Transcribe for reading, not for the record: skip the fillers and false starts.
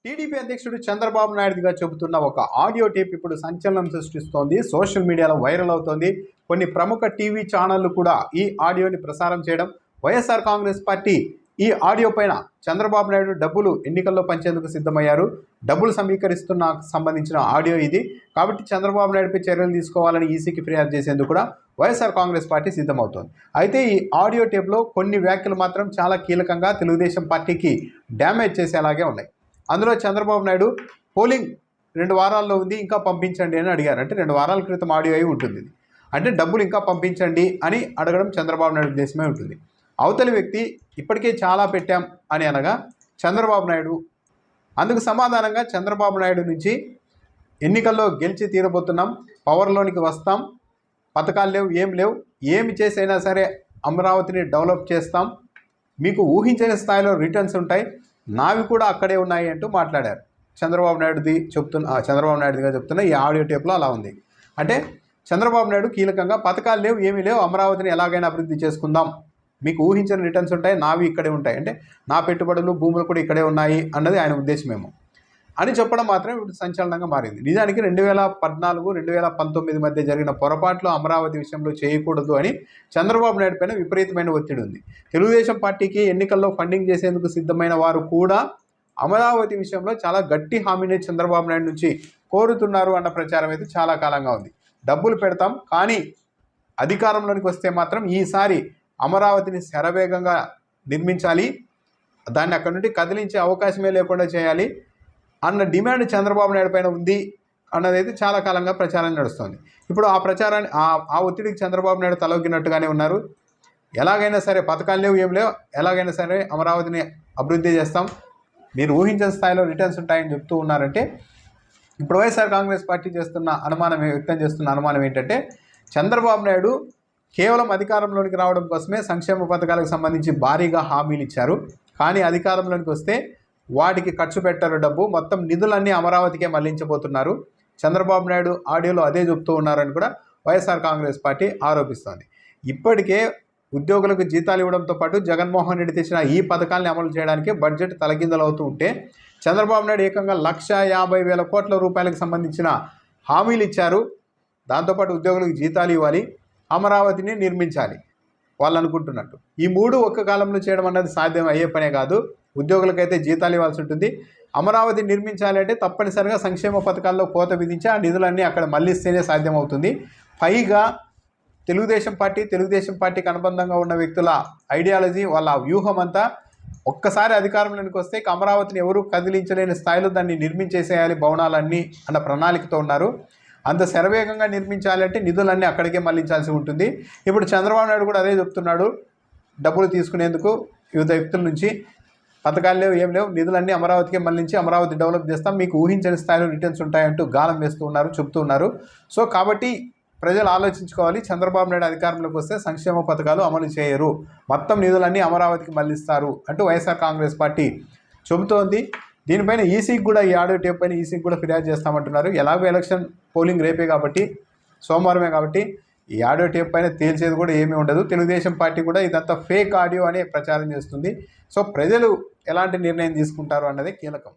TDP అధ్యక్షుడు చంద్రబాబు నాయుడుగా చెబుతున్న ఒక ఆడియో టేప్ ఇప్పుడు సంచలనం సృష్టిస్తోంది. సోషల్ మీడియాలో వైరల్ అవుతోంది. కొన్ని ప్రముఖ టీవీ ఛానళ్లు కూడా ఈ ఆడియోని ప్రసారం చేయడం, వైఎస్ఆర్ కాంగ్రెస్ పార్టీ ఈ ఆడియో పైన చంద్రబాబు నాయుడు డబ్బులు ఎన్నికల్లో పంచేందుకు సిద్ధమయ్యారు, డబ్బులు సమీకరిస్తున్న సంబంధించిన ఆడియో ఇది. కాబట్టి చంద్రబాబు నాయుడుపై చర్యలు తీసుకోవాలని ఈసీకి ఫిర్యాదు చేసేందుకు కూడా వైఎస్ఆర్ కాంగ్రెస్ పార్టీ సిద్ధమవుతోంది. అయితే ఈ ఆడియో టేప్లో కొన్ని వ్యాఖ్యలు మాత్రం చాలా కీలకంగా తెలుగుదేశం పార్టీకి డ్యామేజ్ చేసేలాగే ఉన్నాయి. అందులో చంద్రబాబు నాయుడు పోలింగ్ 2 వారాల్లో ఉంది, ఇంకా పంపించండి అని అడిగారు. అంటే 2 వారాల క్రితం ఆడియో అయి ఉంటుంది. అంటే డబ్బులు ఇంకా పంపించండి అని అడగడం చంద్రబాబు నాయుడు ఉద్దేశమే ఉంటుంది. అవతలి వ్యక్తి ఇప్పటికే చాలా పెట్టాం అని అనగా చంద్రబాబు నాయుడు అందుకు సమాధానంగా చంద్రబాబు నాయుడు నుంచి ఎన్నికల్లో గెలిచి తీరబోతున్నాం, పవర్లోనికి వస్తాం, పథకాలు లేవు, ఏం లేవు, ఏమి చేసైనా సరే అమరావతిని డెవలప్ చేస్తాం, మీకు ఊహించని స్థాయిలో రిటర్న్స్ ఉంటాయి, నావి కూడా అక్కడే ఉన్నాయి అంటూ మాట్లాడారు. చంద్రబాబు నాయుడుగా చెప్తున్న ఈ ఆడియో టేప్లో అలా ఉంది. అంటే చంద్రబాబు నాయుడు కీలకంగా పథకాలు లేవు, ఏమీ లేవు, అమరావతిని ఎలాగైనా అభివృద్ధి చేసుకుందాం, మీకు ఊహించని రిటర్న్స్ ఉంటాయి, నావి ఇక్కడే ఉంటాయి, అంటే నా పెట్టుబడులు భూములు కూడా ఇక్కడే ఉన్నాయి అన్నది ఆయన ఉద్దేశమేమో అని చెప్పడం మాత్రం ఇప్పుడు సంచలనంగా మారింది. నిజానికి 2014, 2019 మధ్య జరిగిన పొరపాట్లు అమరావతి విషయంలో చేయకూడదు అని చంద్రబాబు నాయుడు పైన విపరీతమైన ఒత్తిడి ఉంది. తెలుగుదేశం పార్టీకి ఎన్నికల్లో ఫండింగ్ చేసేందుకు సిద్ధమైన వారు కూడా అమరావతి విషయంలో చాలా గట్టి హామీని చంద్రబాబు నాయుడు నుంచి కోరుతున్నారు అన్న ప్రచారం అయితే చాలా కాలంగా ఉంది. డబ్బులు పెడతాం, కానీ అధికారంలోనికి వస్తే మాత్రం ఈసారి అమరావతిని శరవేగంగా నిర్మించాలి, దాన్ని అక్కడి నుండి కదిలించే అవకాశమే లేకుండా చేయాలి అన్న డిమాండ్ చంద్రబాబు నాయుడు పైన ఉంది అన్నదైతే చాలా కాలంగా ప్రచారం నడుస్తుంది. ఇప్పుడు ఆ ప్రచారాన్ని ఆ ఒత్తిడికి చంద్రబాబు నాయుడు తలొగ్గినట్టుగానే ఉన్నారు. ఎలాగైనా సరే పథకాలు లేవు, ఏం లేవు, ఎలాగైనా సరే అమరావతిని అభివృద్ధి చేస్తాం, మీరు ఊహించిన స్థాయిలో రిటర్న్స్ ఉంటాయని చెప్తూ ఉన్నారంటే ఇప్పుడు వైఎస్ఆర్ కాంగ్రెస్ పార్టీ వ్యక్తం చేస్తున్న అనుమానం ఏంటంటే చంద్రబాబు నాయుడు కేవలం అధికారంలోనికి రావడం కోసమే సంక్షేమ పథకాలకు సంబంధించి భారీగా హామీలు ఇచ్చారు, కానీ అధికారంలోనికి వస్తే వాటికి ఖర్చు పెట్టారు డబ్బు, మొత్తం నిధులన్నీ అమరావతికే మళ్లించబోతున్నారు. చంద్రబాబు నాయుడు ఆడియోలో అదే చెప్తూ ఉన్నారని కూడా వైఎస్ఆర్ కాంగ్రెస్ పార్టీ ఆరోపిస్తోంది. ఇప్పటికే ఉద్యోగులకు జీతాలు ఇవ్వడంతో పాటు జగన్మోహన్ రెడ్డి తెచ్చిన ఈ పథకాలను అమలు చేయడానికి బడ్జెట్ తలకిందలవుతూ ఉంటే చంద్రబాబు నాయుడు ఏకంగా 1,50,000 కోట్ల రూపాయలకు సంబంధించిన హామీలు ఇచ్చారు. దాంతోపాటు ఉద్యోగులకు జీతాలు ఇవ్వాలి, అమరావతిని నిర్మించాలి వాళ్ళు అనుకుంటున్నట్టు. ఈ 3 ఒక్క కాలంలో చేయడం అన్నది సాధ్యం అయ్యే పనే కాదు. ఉద్యోగులకైతే జీతాలు ఇవ్వాల్సి ఉంటుంది, అమరావతి నిర్మించాలి అంటే తప్పనిసరిగా సంక్షేమ పథకాల్లో కోత విధించి ఆ నిధులన్నీ అక్కడ మళ్లిస్తేనే సాధ్యమవుతుంది. పైగా తెలుగుదేశం పార్టీకి అనుబంధంగా ఉన్న వ్యక్తుల ఐడియాలజీ, వాళ్ళ వ్యూహం అంతా ఒక్కసారి అధికారంలోకి వస్తే అమరావతిని ఎవరూ కదిలించలేని స్థాయిలో దాన్ని నిర్మించేసేయాలి భవనాలన్నీ అన్న ప్రణాళికతో ఉన్నారు. అంత శరవేగంగా నిర్మించాలంటే నిధులన్నీ అక్కడికే మళ్లించాల్సి ఉంటుంది. ఇప్పుడు చంద్రబాబు నాయుడు కూడా అదే చెప్తున్నాడు, డబ్బులు తీసుకునేందుకు వివిధ వ్యక్తుల నుంచి పథకాలు లేవు, ఏం లేవు, నిధులన్నీ అమరావతికే మళ్లించి అమరావతి డెవలప్ చేస్తాం, మీకు ఊహించని స్థాయిలో రిటర్న్స్ ఉంటాయంటూ గాలం వేస్తూ ఉన్నారు, చెప్తున్నారు. సో కాబట్టి ప్రజలు ఆలోచించుకోవాలి, చంద్రబాబు నాయుడు అధికారంలోకి వస్తే సంక్షేమ పథకాలు అమలు చేయరు, మొత్తం నిధులన్నీ అమరావతికి మళ్లిస్తారు అంటూ వైఎస్ఆర్ కాంగ్రెస్ పార్టీ చెబుతోంది. దీనిపైన ఈసీకి కూడా, ఈ ఆడియో టేప్ పైన ఈసీకి కూడా ఫిర్యాదు చేస్తామంటున్నారు. ఎలాగో ఎలక్షన్ పోలింగ్ రేపే కాబట్టి, సోమవారమే కాబట్టి ఈ ఆడియో టేప్ పైన తేల్చేది కూడా ఏమీ ఉండదు. తెలుగుదేశం పార్టీ కూడా ఇదంతా ఫేక్ ఆడియో అనే ప్రచారం చేస్తుంది. సో ప్రజలు ఎలాంటి నిర్ణయం తీసుకుంటారు అన్నది కీలకం.